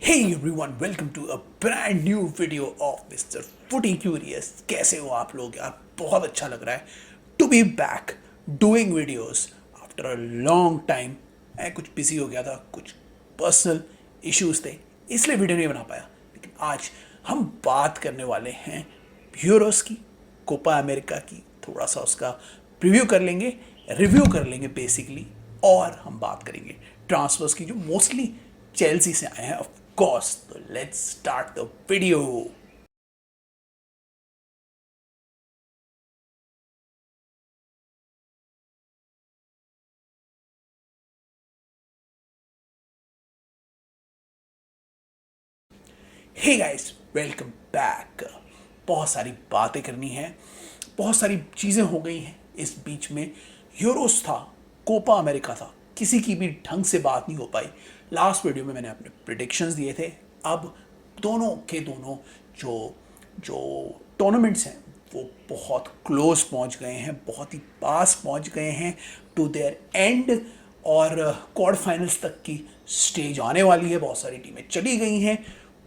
Hey everyone, welcome to a brand new video of Mr. Footy Curious। कैसे हो आप लोग यार? बहुत अच्छा लग रहा है to be back doing videos after a long time. मैं कुछ बिजी हो गया था, कुछ पर्सनल इश्यूज थे, इसलिए वीडियो नहीं बना पाया। लेकिन आज हम बात करने वाले हैं यूरोस की, कोपा अमेरिका की। थोड़ा सा उसका प्रीव्यू कर लेंगे, रिव्यू कर लेंगे बेसिकली, और हम बात करेंगे ट्रांसफर्स की जो मोस्टली चेल्सी से आए हैं ऑफ कोर्स। तो let's start the video. Hey guys, welcome back. बहुत सारी बातें करनी है, बहुत सारी चीज़ें हो गई हैं इस बीच में। यूरोस था, कोपा अमेरिका था, किसी की भी ढंग से बात नहीं हो पाई। लास्ट वीडियो में मैंने अपने प्रिडिक्शंस दिए थे। अब दोनों के दोनों जो जो टूर्नामेंट्स हैं वो बहुत क्लोज पहुंच गए हैं, बहुत ही पास पहुंच गए हैं टू देयर एंड। और क्वार्टर फाइनल्स तक की स्टेज आने वाली है। बहुत सारी टीमें चली गई हैं,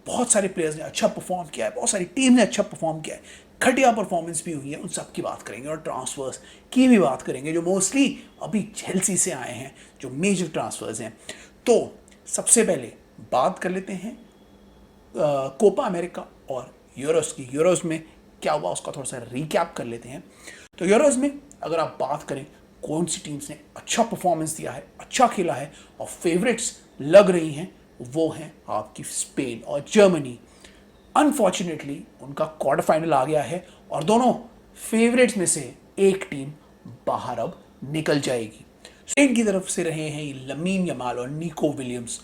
बहुत सारे प्लेयर्स ने अच्छा परफॉर्म किया है, बहुत सारी टीम ने अच्छा परफॉर्म किया है, घटिया परफॉर्मेंस भी हुई है। उन सब की बात करेंगे और ट्रांसफर्स की भी बात करेंगे जो मोस्टली अभी चेल्सी से आए हैं, जो मेजर ट्रांसफर्स हैं। तो सबसे पहले बात कर लेते हैं कोपा अमेरिका और यूरोस की। यूरोस में क्या हुआ उसका थोड़ा सा रिकैप कर लेते हैं। तो यूरोस में अगर आप बात करें कौन सी टीम्स ने अच्छा परफॉर्मेंस दिया है, अच्छा खेला है और फेवरेट्स लग रही हैं, वो हैं आपकी स्पेन और जर्मनी। अनफॉर्चुनेटली उनका क्वार्टर फाइनल आ गया है और दोनों फेवरेट्स में से एक टीम बाहर अब निकल जाएगी। स्पेन की तरफ से रहे हैं लमीन यमाल और निको विलियम्स,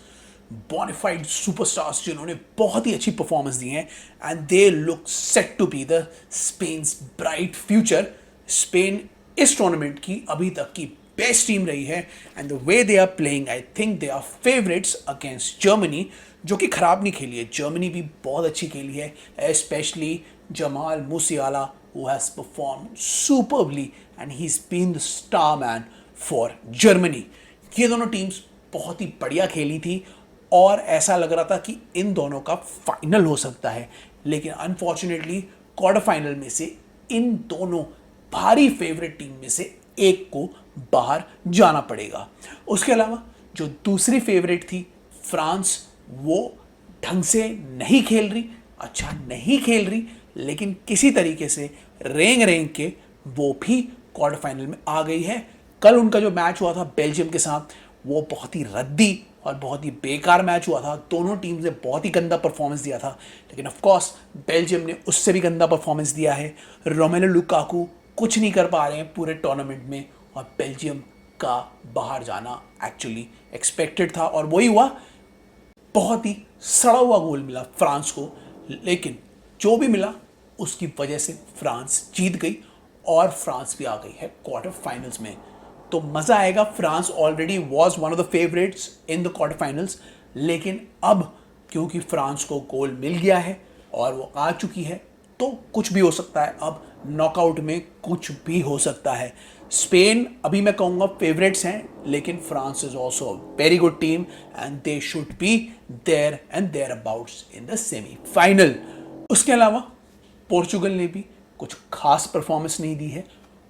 बोनाफाइड सुपरस्टार्स जिन्होंने बहुत ही अच्छी परफॉर्मेंस दी है and they look set to be the Spain's bright future. Spain इस टूर्नामेंट की अभी तक की बेस्ट टीम रही है and the way they are playing, I think they are favourites against Germany, जो कि खराब नहीं खेली है। जर्मनी भी बहुत अच्छी खेली है, specially Jamal Musiala who has perform superbly and he is been the star man for Germany. ये दोनों टीम्स बहुत ही बढ़िया खेली थी और ऐसा लग रहा था कि इन दोनों का फाइनल हो सकता है, लेकिन अनफॉर्चुनेटली क्वार्टर फाइनल में से इन दोनों भारी फेवरेट टीम में से एक को बाहर जाना पड़ेगा। उसके अलावा जो दूसरी फेवरेट थी फ्रांस, वो ढंग से नहीं खेल रही, अच्छा नहीं खेल रही, लेकिन किसी तरीके से रेंग रेंग के वो भी क्वार्टर फाइनल में आ गई है। कल उनका जो मैच हुआ था बेल्जियम के साथ, वो बहुत ही रद्दी और बहुत ही बेकार मैच हुआ था। दोनों टीम्स ने बहुत ही गंदा परफॉर्मेंस दिया था, लेकिन ऑफ कोर्स बेल्जियम ने उससे भी गंदा परफॉर्मेंस दिया है। रोमेलो लुकाकू कुछ नहीं कर पा रहे हैं पूरे टूर्नामेंट में और बेल्जियम का बाहर जाना एक्चुअली एक्सपेक्टेड था और वही हुआ। बहुत ही सड़ा हुआ गोल मिला फ्रांस को, लेकिन जो भी मिला उसकी वजह से फ्रांस जीत गई और फ्रांस भी आ गई है क्वार्टर फाइनल्स में। तो मज़ा आएगा। France already was one of the favourites in the quarter finals, लेकिन अब क्योंकि फ्रांस को गोल मिल गया है और वो आ चुकी है, तो कुछ भी हो सकता है। अब नॉकआउट में कुछ भी हो सकता है। स्पेन अभी मैं कहूँगा फेवरेट्स हैं, लेकिन France is also a very good team and they should be there and thereabouts in the semifinal. उसके अलावा पोर्चुगल ने भी कुछ खास परफॉर्मेंस नहीं दी है।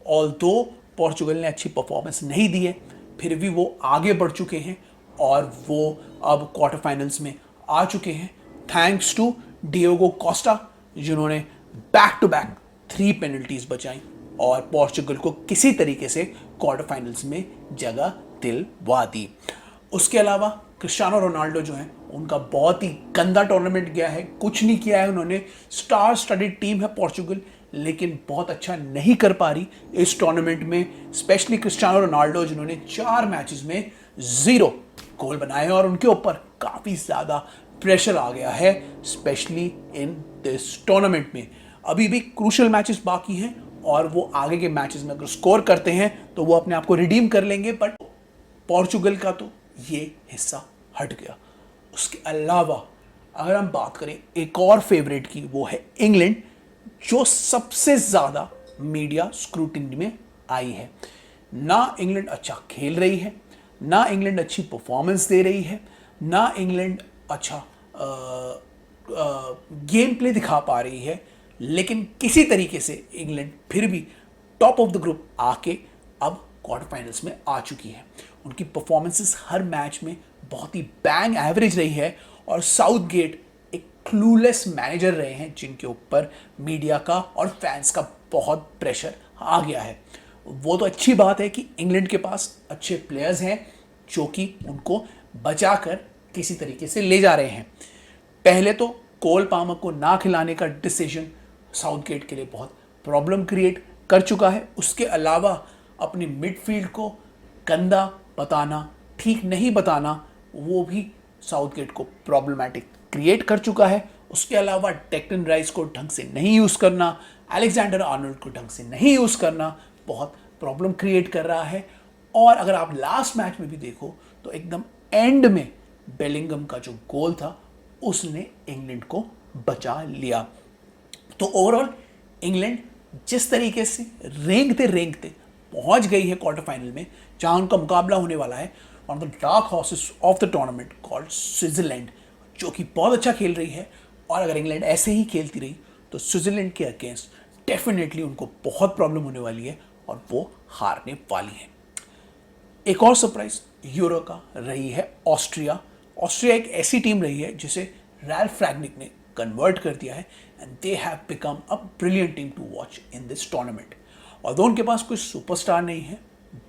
ऑल्दो पोर्चुगल ने अच्छी परफॉर्मेंस नहीं दी है, फिर भी वो आगे बढ़ चुके हैं और वो अब क्वार्टर फाइनल्स में आ चुके हैं थैंक्स टू डिएगो कोस्टा, जिन्होंने बैक टू बैक 3 पेनल्टीज बचाई और पोर्चुगल को किसी तरीके से क्वार्टर फाइनल्स में जगह दिलवा दी। उसके अलावा क्रिस्टियानो रोनाल्डो जो है, उनका बहुत ही गंदा टूर्नामेंट गया है, कुछ नहीं किया है उन्होंने। स्टार स्टडीड टीम है पोर्चुगल, लेकिन बहुत अच्छा नहीं कर पा रही इस टूर्नामेंट में। स्पेशली क्रिस्टियानो रोनाल्डो जिन्होंने 4 मैचेस में 0 गोल बनाए हैं और उनके ऊपर काफ़ी ज़्यादा प्रेशर आ गया है, स्पेशली इन दिस टूर्नामेंट में। अभी भी क्रूशल मैचेस बाकी हैं और वो आगे के मैचेस में अगर स्कोर करते हैं तो वो अपने आप को रिडीम कर लेंगे, बट पोर्चुगल का तो ये हिस्सा हट गया। उसके अलावा अगर हम बात करें एक और फेवरेट की, वो है इंग्लैंड, जो सबसे ज़्यादा मीडिया स्क्रूटिनी में आई है। ना इंग्लैंड अच्छा खेल रही है, ना इंग्लैंड अच्छी परफॉर्मेंस दे रही है, ना इंग्लैंड अच्छा गेम प्ले दिखा पा रही है, लेकिन किसी तरीके से इंग्लैंड फिर भी टॉप ऑफ द ग्रुप आके अब क्वार्टर फाइनल्स में आ चुकी है। उनकी परफॉर्मेंसेस हर मैच में बहुत ही बैंग एवरेज रही है और साउथगेट एक क्लूलेस मैनेजर रहे हैं जिनके ऊपर मीडिया का और फैंस का बहुत प्रेशर आ गया है। वो तो अच्छी बात है कि इंग्लैंड के पास अच्छे प्लेयर्स हैं जो कि उनको बचाकर किसी तरीके से ले जा रहे हैं। पहले तो कोल पामर को ना खिलाने का डिसीजन साउथगेट के लिए बहुत प्रॉब्लम क्रिएट कर चुका है। उसके अलावा अपनी मिडफील्ड को गंदा बताना, ठीक नहीं बताना, वो भी साउथगेट को प्रॉब्लमैटिक क्रिएट कर चुका है। उसके अलावा डेक्लन राइस को ढंग से नहीं यूज़ करना, अलेक्जेंडर आर्नोल्ड को ढंग से नहीं यूज़ करना बहुत प्रॉब्लम क्रिएट कर रहा है। और अगर आप लास्ट मैच में भी देखो तो एकदम एंड में बेलिंगम का जो गोल था उसने इंग्लैंड को बचा लिया। तो ओवरऑल इंग्लैंड जिस तरीके से रेंगते रेंगते पहुंच गई है क्वार्टर फाइनल में, जहां उनका मुकाबला होने वाला है on the dark horses of the tournament called Switzerland, जो कि बहुत अच्छा खेल रही है। और अगर इंग्लैंड ऐसे ही खेलती रही तो स्विट्जरलैंड के अगेंस्ट डेफिनेटली उनको बहुत प्रॉब्लम होने वाली है और वो हारने वाली है। एक और सरप्राइज यूरो का रही है ऑस्ट्रिया। ऑस्ट्रिया एक ऐसी टीम रही है जिसे रैल्फ रैग्निक ने कन्वर्ट कर दिया है and they have become a brilliant team to watch in this tournament. और उनके पास कोई सुपरस्टार नहीं है,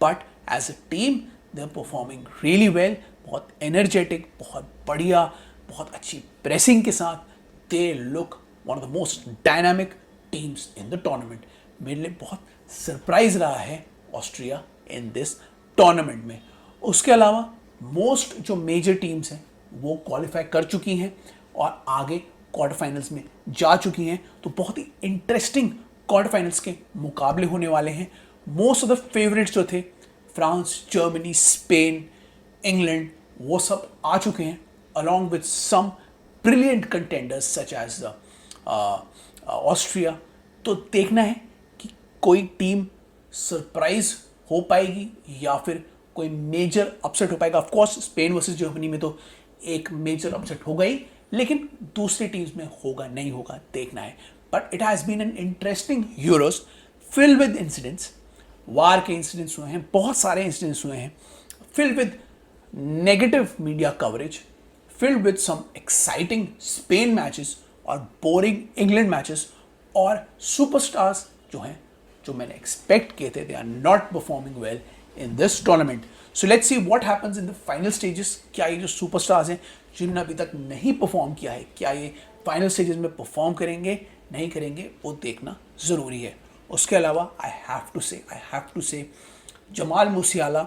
but as a team they are performing really well. बहुत एनर्जेटिक, बहुत बढ़िया, बहुत अच्छी प्रेसिंग के साथ they look one of the most dynamic teams in the tournament. मेरे लिए बहुत सरप्राइज रहा है ऑस्ट्रिया इन दिस टूर्नामेंट में। उसके अलावा मोस्ट जो मेजर टीम्स हैं वो क्वालिफाई कर चुकी हैं और आगे क्वार्टर फाइनल्स में जा चुकी हैं। तो बहुत ही इंटरेस्टिंग क्वार्टर फाइनल्स के मुकाबले होने वाले हैं। मोस्ट ऑफ द फेवरेट्स जो थे फ्रांस, जर्मनी, स्पेन, इंग्लैंड, वो सब आ चुके हैं along with some brilliant contenders such as the Austria. तो देखना है कि कोई टीम सरप्राइज हो पाएगी या फिर कोई मेजर अपसेट हो पाएगा। Of course Spain versus Germany में तो एक मेजर अपसेट हो गई, लेकिन दूसरी टीम्स में होगा नहीं होगा देखना है। But it has been an interesting Euros filled with incidents. VAR के इंसिडेंट्स हुए हैं, बहुत सारे इंसिडेंट्स हुए हैं, filled with negative media coverage, filled with some exciting Spain matches और बोरिंग इंग्लैंड मैचेस। और सुपरस्टार्स जो हैं, जो मैंने एक्सपेक्ट किए थे, they are not performing well in this tournament. So let's see what happens in the final stages. क्या ये जो सुपरस्टार्स हैं जिन्होंने अभी तक नहीं परफॉर्म किया है, क्या ये फाइनल स्टेजेस में परफॉर्म करेंगे नहीं करेंगे, वो देखना ज़रूरी है। उसके अलावा आई हैव टू से Jamal Musiala,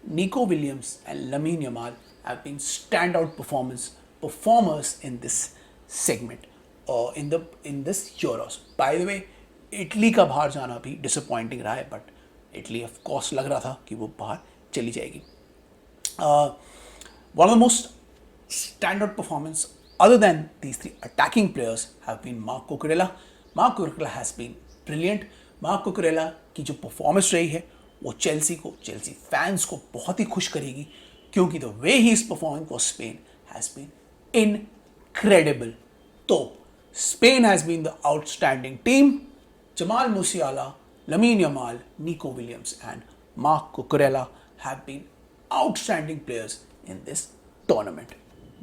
Nico Williams and Lamine Yamal have been stand out performers in this segment और in this Euros. By the way Italy का बाहर जाना भी डिसअपॉइंटिंग रहा है, बट इटली ऑफ कोर्स लग रहा था कि वो बाहर चली जाएगी। One of the most standout performance other than these three attacking players have been Marc Cucurella. Marc Cucurella has been brilliant. Marc Cucurella की जो परफॉर्मेंस रही है वो चेल्सी फैंस को बहुत ही खुश करेगी, क्योंकि the way he is performing for Spain has been incredible. तो Spain has been the outstanding team. Jamal Musiala, Lamine Yamal, Nico Williams and Marc Cucurella have been outstanding players in this tournament.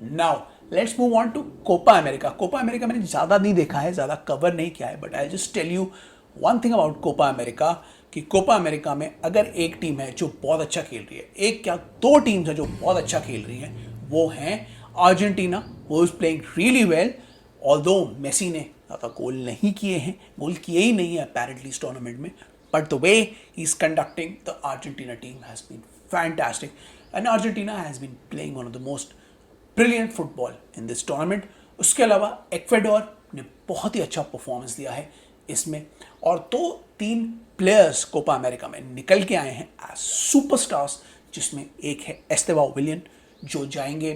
Now let's move on to Copa America. Copa America मैंने ज़्यादा नहीं देखा है, ज़्यादा cover नहीं किया है, but I just tell you one thing about Copa America कि कोपा अमेरिका में अगर एक टीम है जो बहुत अच्छा खेल रही है, एक क्या दो टीम्स हैं जो बहुत अच्छा खेल रही हैं, वो हैं Argentina, who is playing really well. Although Messi ने ज़्यादा गोल नहीं किए हैं, गोल किए ही नहीं है अपेरेंटली इस टूर्नामेंट में, but the way he is conducting the Argentina team has been fantastic and Argentina has been playing one of the most brilliant football in this tournament. उसके अलावा एक्वेडोर ने बहुत ही अच्छा परफॉर्मेंस दिया है इसमें, और 2-3 प्लेयर्स कोपा अमेरिका में निकल के आए हैं एज सुपरस्टार्स, जिसमें एक है एस्तेबाओ विलियन जो जाएंगे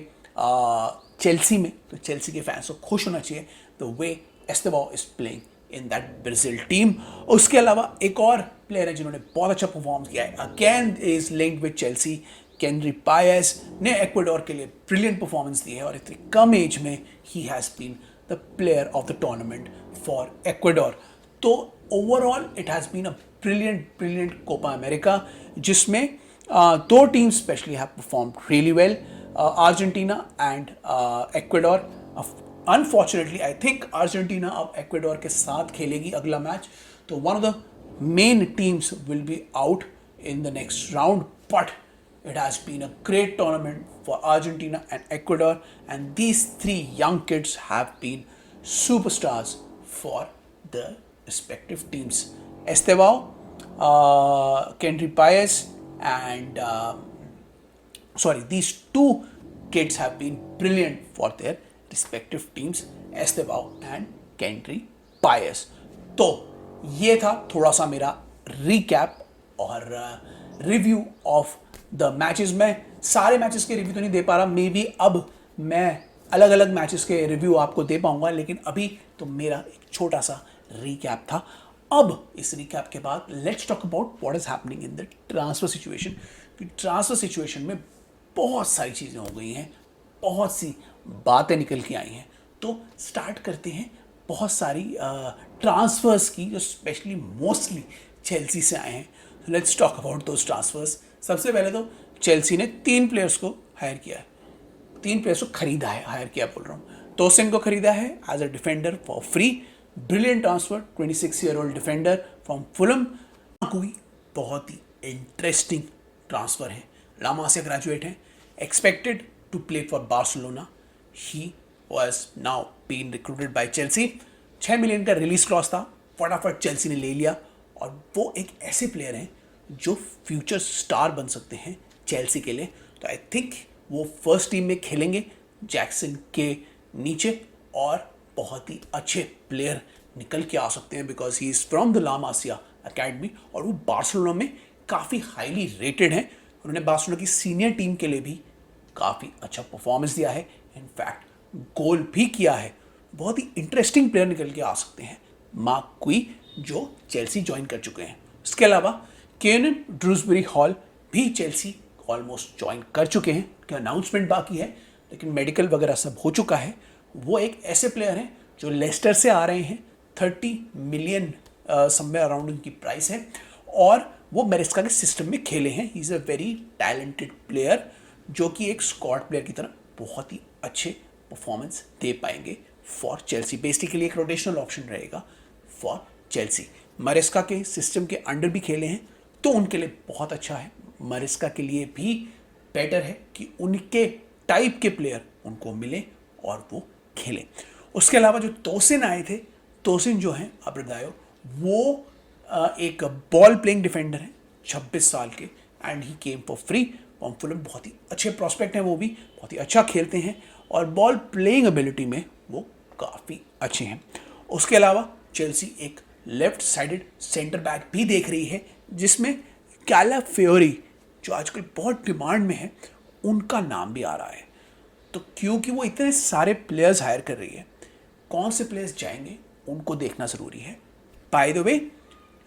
चेल्सी में। तो चेल्सी के फैंस को खुश होना चाहिए the way Estevao is playing in that Brazil team. उसके अलावा एक और प्लेयर है जिन्होंने बहुत अच्छा परफॉर्म किया है, again is linked with Chelsea, Kendry Paez ने एक्वाडोर के लिए ब्रिलियंट परफॉर्मेंस दी है और इतनी कम एज में ही has been the player of the tournament for Ecuador. तो overall it has been a brilliant Copa America, जिसमें दो team specially have performed really well, Argentina and Ecuador. Unfortunately I think Argentina अब Ecuador के साथ खेलेगी अगला match, तो one of the main teams will be out in the next round, but it has been a great tournament for Argentina and Ecuador, and these three young kids have been superstars for the respective teams. Estevao, Kendry Paez, and these two kids have been brilliant for their respective teams, Estevao and Kendry Paez. तो ये था थोड़ा सा मेरा recap और review of the matches. मैं सारे matches के रिव्यू तो नहीं दे पा रहा, मे बी अब मैं अलग अलग मैचेस के रिव्यू आपको दे पाऊंगा, लेकिन अभी तो मेरा एक छोटा सा रिकैप था। अब इस रिकैप के बाद let's talk about what is happening in the transfer situation. Transfer situation में बहुत सारी चीज़ें हो गई हैं, बहुत सी बातें निकल के आई हैं। तो स्टार्ट करते हैं बहुत सारी ट्रांसफर्स की, जो स्पेशली मोस्टली चेल्सी से आए हैं। Let's talk about those transfers. सबसे पहले तो चेल्सी ने 3 प्लेयर्स को हायर किया है, 3 प्लेयर्स को खरीदा है, हायर किया बोल रहा हूँ। तोसिन को खरीदा है as a defender for free, brilliant transfer, 26-year-old defender from Fulham. कोई बहुत ही इंटरेस्टिंग ट्रांसफर है, लामा से ग्रेजुएट है, expected to play for Barcelona. He was now been recruited by Chelsea. 6 million का रिलीज क्लॉज था, फटाफट चेल्सी ने ले लिया, और वो एक ऐसे प्लेयर हैं जो फ्यूचर स्टार बन सकते हैं चेल्सी के लिए। तो आई थिंक वो फर्स्ट टीम में खेलेंगे जैक्सन के नीचे, और बहुत ही अच्छे प्लेयर निकल के आ सकते हैं, because he is from the La Masia academy, और वो बार्सिलोना में काफ़ी हाईली रेटेड हैं। उन्होंने बार्सिलोना की सीनियर टीम के लिए भी काफ़ी अच्छा परफॉर्मेंस दिया है, इनफैक्ट गोल भी किया है। बहुत ही इंटरेस्टिंग प्लेयर निकल के आ सकते हैं मार्क क्वी, जो चेल्सी ज्वाइन कर चुके हैं। इसके अलावा केनन ड्रूसबरी हॉल भी चेल्सी ऑलमोस्ट ज्वाइन कर चुके हैं, कि अनाउंसमेंट बाकी है, लेकिन मेडिकल वगैरह सब हो चुका है। वो एक ऐसे प्लेयर हैं जो लेस्टर से आ रहे हैं, 30 मिलियन समवेयर अराउंड उनकी प्राइस है, और वो मेरेस्का के सिस्टम में खेले हैं। He is a very talented player, जो कि एक स्क्वाड प्लेयर की तरह बहुत ही अच्छे परफॉर्मेंस दे पाएंगे फॉर चेल्सी। बेसिकली एक रोटेशनल ऑप्शन रहेगा फॉर चेल्सी। मरेस्का के सिस्टम के अंडर भी खेले हैं, तो उनके लिए बहुत अच्छा है। मरेस्का के लिए भी बेटर है कि उनके टाइप के प्लेयर उनको मिले और वो खेलें। उसके अलावा जो तोसिन आए थे, तोसिन जो हैं अब्रदायो, वो एक बॉल प्लेइंग डिफेंडर है, 26 साल के, and he came for free from Fulham. बहुत ही अच्छे प्रॉस्पेक्ट हैं, वो भी बहुत ही अच्छा खेलते हैं, और बॉल प्लेइंग एबिलिटी में वो काफ़ी अच्छे हैं। उसके अलावा चेल्सी एक लेफ्ट साइडेड सेंटर बैक भी देख रही है, जिसमें कैलाफियोरी, जो आजकल बहुत डिमांड में है, उनका नाम भी आ रहा है। तो क्योंकि वो इतने सारे प्लेयर्स हायर कर रही है, कौन से प्लेयर्स जाएंगे उनको देखना ज़रूरी है। By the way,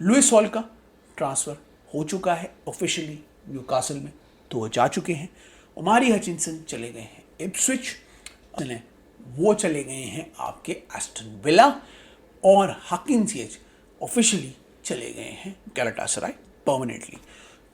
Lewis Hall का ट्रांसफ़र हो चुका है ऑफिशियली न्यूकासल में, तो वो जा चुके हैं। ओमारी हचिंसन चले गए हैं इप्सविच, वो चले गए हैं आपके एस्टन विला, और हकीम जिएच ऑफिशियली चले गए हैं गैलाटासराय परमानेंटली।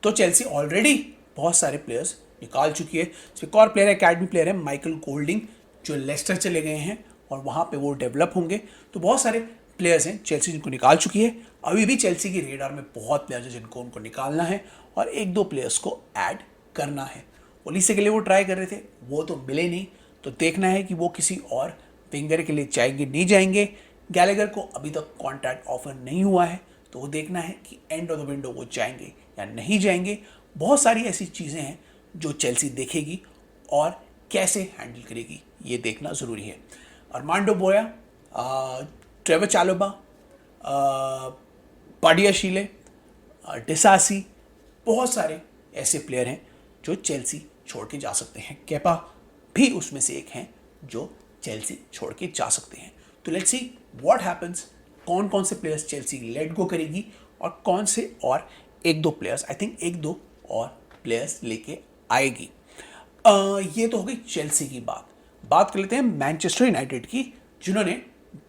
तो चेल्सी ऑलरेडी बहुत सारे प्लेयर्स निकाल चुकी है। एक और प्लेयर अकेडमी प्लेयर है माइकल गोल्डिंग, जो लेस्टर चले गए हैं, और वहाँ पे वो डेवलप होंगे। तो बहुत सारे प्लेयर्स हैं चेल्सी जिनको निकाल चुकी है। अभी भी चेल्सी की रेडार में बहुत प्लेयर्स हैं जिनको उनको निकालना है, और 1-2 प्लेयर्स को ऐड करना है। ओलिसे के लिए वो ट्राई कर रहे थे, वो तो मिले नहीं, तो देखना है कि वो किसी और विंगर के लिए जाएंगे नहीं जाएंगे। गैलेगर को अभी तक कॉन्ट्रैक्ट ऑफर नहीं हुआ है, तो वो देखना है कि एंड ऑफ द विंडो वो जाएंगे या नहीं जाएंगे। बहुत सारी ऐसी चीज़ें हैं जो चेल्सी देखेगी और कैसे हैंडल करेगी, ये देखना ज़रूरी है। अरमांडो बोया, ट्रेवर चालोबा, पाडिया शीले, डिसासी, बहुत सारे ऐसे प्लेयर हैं जो चेल्सी छोड़ के जा सकते हैं। केपा भी उसमें से एक हैं जो चेल्सी छोड़ के जा सकते हैं। तो लेट्स सी व्हाट हैपेंस, कौन कौन से प्लेयर्स चेल्सी लेट गो करेगी और कौन से और 1-2 प्लेयर्स, आई थिंक 1-2 और प्लेयर्स लेके आएगी। ये तो हो गई चेल्सी की बात। बात कर लेते हैं मैनचेस्टर यूनाइटेड की, जिन्होंने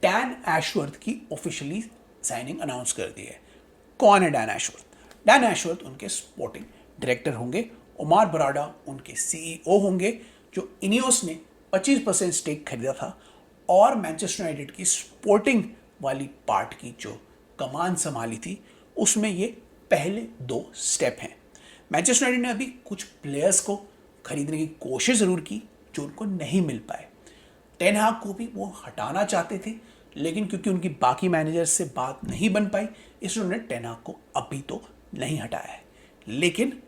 डैन एशवर्थ की ऑफिशियली साइनिंग अनाउंस कर दी है। कौन है डैन एशवर्थ? डैन एशवर्थ उनके स्पोर्टिंग डायरेक्टर होंगे। ओमार बराडा उनके सीईओ होंगे, जो इनियोस ने 25% स्टेक खरीदा था और मैनचेस्टर यूनाइटेड की स्पोर्टिंग वाली पार्ट की जो कमान संभाली थी, उसमें ये पहले 2 स्टेप हैं। मैनचेस्टर यूनाइटेड ने अभी कुछ प्लेयर्स को खरीदने की कोशिश ज़रूर की जो उनको नहीं मिल पाए। टेन हाग को भी वो हटाना चाहते थे, लेकिन क्योंकि उनकी बाकी मैनेजर से बात नहीं बन पाई, इसलिए उन्होंने टेन हाग को अभी तो नहीं हटाया है। लेकिन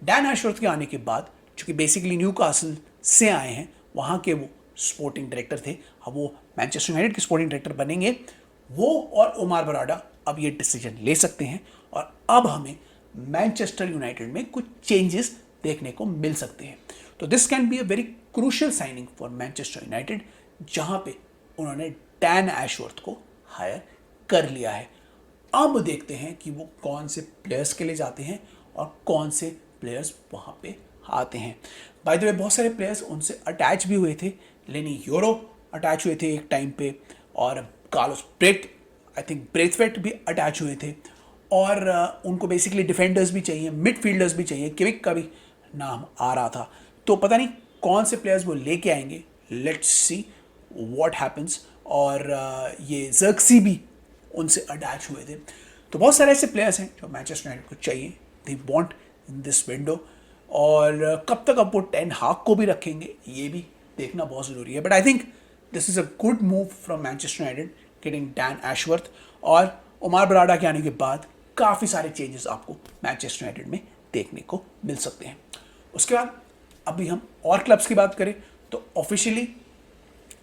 डैन एशवर्थ के आने के बाद, चूंकि बेसिकली न्यूकासल से आए हैं, वहाँ के वो स्पोर्टिंग डायरेक्टर थे, अब वो मैनचेस्टर यूनाइटेड के स्पोर्टिंग डायरेक्टर बनेंगे। वो और ओमार बराडा अब ये डिसीजन ले सकते हैं और अब हमें मैनचेस्टर यूनाइटेड में कुछ चेंजेस देखने को मिल सकते हैं। तो this can be a very crucial signing for Manchester United, जहां पे उन्होंने डैन एशवर्थ को हायर कर लिया है। अब देखते हैं कि वो कौन से प्लेयर्स के लिए जाते हैं और कौन से प्लेयर्स वहां पे आते हैं। बाय द वे, बहुत सारे प्लेयर्स उनसे अटैच भी हुए थे। लेनी यूरो अटैच हुए थे एक टाइम पे, और कार्लोस आई थिंक ब्रेथवेट भी अटैच हुए थे, और उनको बेसिकली डिफेंडर्स भी चाहिए, मिडफील्डर्स भी चाहिए। किविक का भी नाम आ रहा था। तो पता नहीं कौन से प्लेयर्स वो लेके आएंगे, लेट्स सी व्हाट हैपन्स। और ये जर्क्सी भी उनसे अटैच हुए थे। तो बहुत सारे ऐसे प्लेयर्स हैं जो मैनचेस्टर यूनाइटेड को चाहिए, they want in this window. और कब तक अब वो टेन हाग को भी रखेंगे, ये भी देखना बहुत ज़रूरी है। But I think this is a good move from Manchester United getting Dan Ashworth. और ओमार बराडा के आने के बाद काफ़ी सारे चेंजेस आपको मैनचेस्टर यूनाइटेड में देखने को मिल सकते हैं। उसके बाद अभी हम और क्लब्स की बात करें तो ऑफिशियली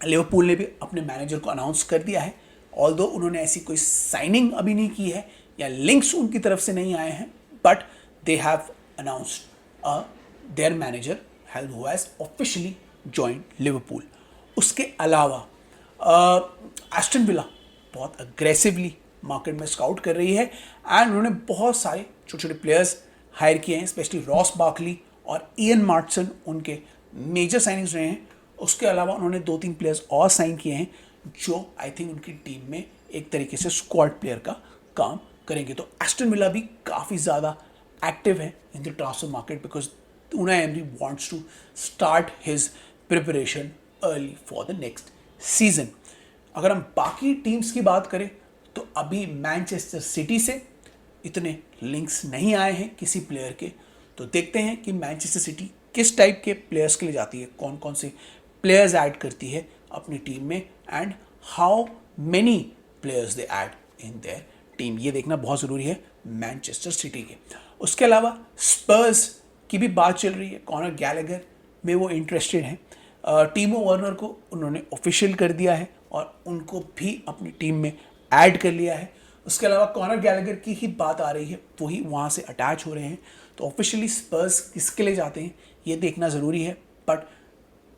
लिवरपूल ने भी अपने मैनेजर को अनाउंस कर दिया है। ऑल्दो उन्होंने ऐसी कोई साइनिंग अभी नहीं की है या लिंक्स उनकी तरफ से नहीं आए हैं, but they have announced there manager who has officially joined Liverpool. उसके अलावा एस्टन विला बहुत अग्रेसिवली मार्केट में स्काउट कर रही है एंड उन्होंने बहुत सारे छोटे छोटे प्लेयर्स हायर किए हैं, स्पेशली रॉस बार्कली और इयन मार्टसन उनके मेजर साइनिंग्स रहे हैं। उसके अलावा उन्होंने 2-3 प्लेयर्स और साइन किए हैं जो आई थिंक उनकी टीम में एक तरीके से स्क्वाड प्लेयर का काम करेंगे। तो एस्टन विला भी काफ़ी ज़्यादा एक्टिव है in the transfer market because Unai Emery wants to start his preparation early for the next season. अगर हम बाकी टीम्स की बात करें तो अभी मैनचेस्टर सिटी से इतने लिंक्स नहीं आए हैं किसी प्लेयर के। तो देखते हैं कि मैनचेस्टर सिटी किस टाइप के प्लेयर्स के लिए जाती है, कौन कौन से प्लेयर्स ऐड करती है अपनी टीम में and how many players they add in their team. ये देखना बहुत ज़रूरी है मैनचेस्टर सिटी के। उसके अलावा स्पर्स की भी बात चल रही है, कॉनर गैलेगर में वो इंटरेस्टेड हैं। टीमो वर्नर को उन्होंने ऑफिशियल कर दिया है और उनको भी अपनी टीम में ऐड कर लिया है। उसके अलावा कॉनर गैलेगर की ही बात आ रही है, वही वहाँ से अटैच हो रहे हैं। तो ऑफिशियली स्पर्स किसके लिए जाते हैं ये देखना ज़रूरी है, but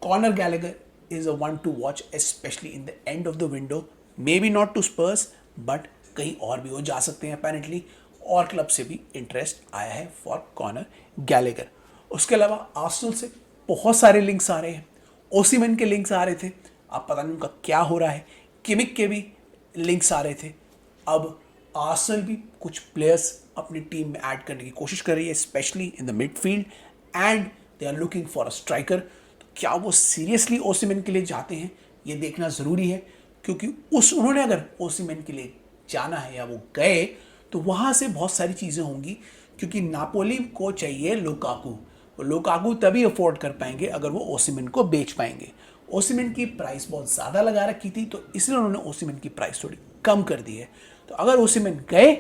Conor Gallagher is a one to watch specially in the end of the window. Maybe not to Spurs but कहीं और भी वो जा सकते हैं अपेरेंटली, और क्लब से भी इंटरेस्ट आया है फॉर कॉनर गैलेगर। उसके अलावा आर्सेनल से बहुत सारे लिंक्स आ रहे हैं, ओसीमैन के लिंक्स आ रहे थे, अब पता नहीं उनका क्या हो रहा है। किमिक के भी लिंक्स आ रहे थे। अब आर्सेनल भी कुछ प्लेयर्स अपनी टीम में ऐड करने की कोशिश कर रही है, specially in the midfield, and they are looking for a striker. तो क्या वो सीरियसली ओसीमैन के लिए जाते हैं ये देखना ज़रूरी है, क्योंकि उन्होंने अगर ओसीमैन के लिए जाना है या वो गए तो वहाँ से बहुत सारी चीज़ें होंगी, क्योंकि नापोली को चाहिए लुकाकू तभी अफोर्ड कर पाएंगे अगर वो ओसीमैन को बेच पाएंगे। ओसीमैन की प्राइस बहुत ज़्यादा लगा रखी थी, तो इसलिए उन्होंने ओसीमैन की प्राइस थोड़ी कम कर दी है। तो अगर ओसीमैन गए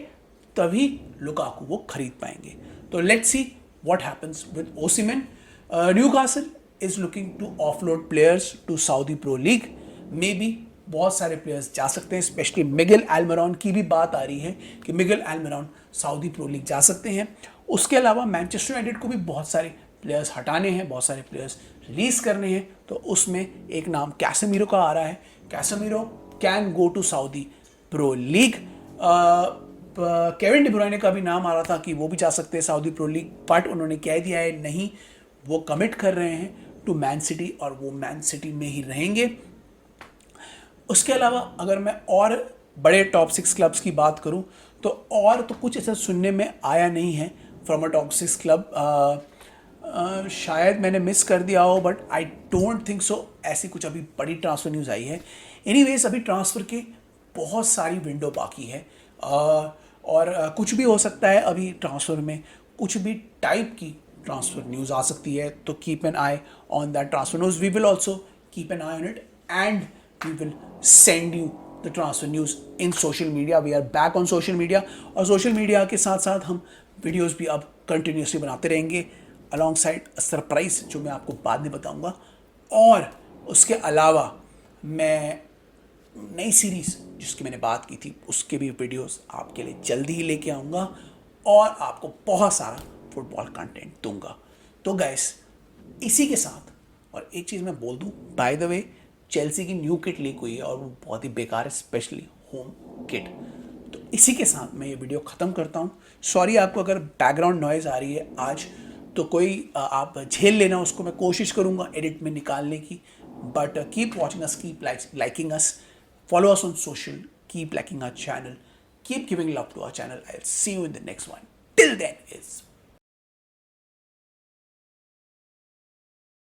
तभी लुकाकू वो खरीद पाएंगे। तो let's see what happens with Osimhen. Newcastle is looking to offload players to Saudi pro league. May be बहुत सारे प्लेयर्स जा सकते हैं, स्पेशली मिगेल एल्मिरॉन की भी बात आ रही है कि मिगेल एल्मिरॉन सऊदी प्रो लीग जा सकते हैं। उसके अलावा मैनचेस्टर यूनाइटेड को भी बहुत सारे प्लेयर्स हटाने हैं, बहुत सारे प्लेयर्स रिलीज करने हैं। तो उसमें एक नाम कैसेमीरो का आ रहा है। Casemiro can go to Saudi pro League. Kevin De Bruyne का भी नाम आ रहा था कि वो भी जा सकते हैं सऊदी प्रो लीग, बट उन्होंने कह दिया है नहीं, वो कमिट कर रहे हैं टू मैन सिटी और वो मैन सिटी में ही रहेंगे। उसके अलावा अगर मैं और बड़े टॉप 6 क्लब्स की बात करूं तो और तो कुछ ऐसा सुनने में आया नहीं है फ्रॉम अ टॉप 6 क्लब। शायद मैंने मिस कर दिया हो, but I don't think so ऐसी कुछ अभी बड़ी ट्रांसफ़र न्यूज़ आई है। एनीवेज अभी ट्रांसफ़र के बहुत सारी विंडो बाकी है, और कुछ भी हो सकता है। अभी ट्रांसफ़र में कुछ भी टाइप की ट्रांसफ़र न्यूज़ आ सकती है, तो keep an eye on that transfer news. We will also keep an eye on it and we will send you the transfer news in social media. We are back on social media, और social media के साथ साथ हम videos भी अब continuously बनाते रहेंगे along side surprise, जो मैं आपको बाद में बताऊंगा। और उसके अलावा मैं नई सीरीज़ जिसकी मैंने बात की थी उसके भी वीडियोस आपके लिए जल्दी ही लेके आऊँगा, और आपको बहुत सारा फुटबॉल कंटेंट दूंगा। तो गाइस, इसी के साथ और एक चीज़ मैं बोल दूं, बाय द वे चेल्सी की न्यू किट लीक हुई है और वो बहुत ही बेकार है, स्पेशली होम किट। तो इसी के साथ मैं ये वीडियो ख़त्म करता हूँ। सॉरी आपको अगर बैकग्राउंड नॉइज़ आ रही है आज, तो कोई आप झेल लेना उसको, मैं कोशिश करूँगा एडिट में निकालने की। But keep watching us, keep liking us, follow us on social, keep liking our channel, keep giving love to our channel. I'll see you in the next one. Till then, is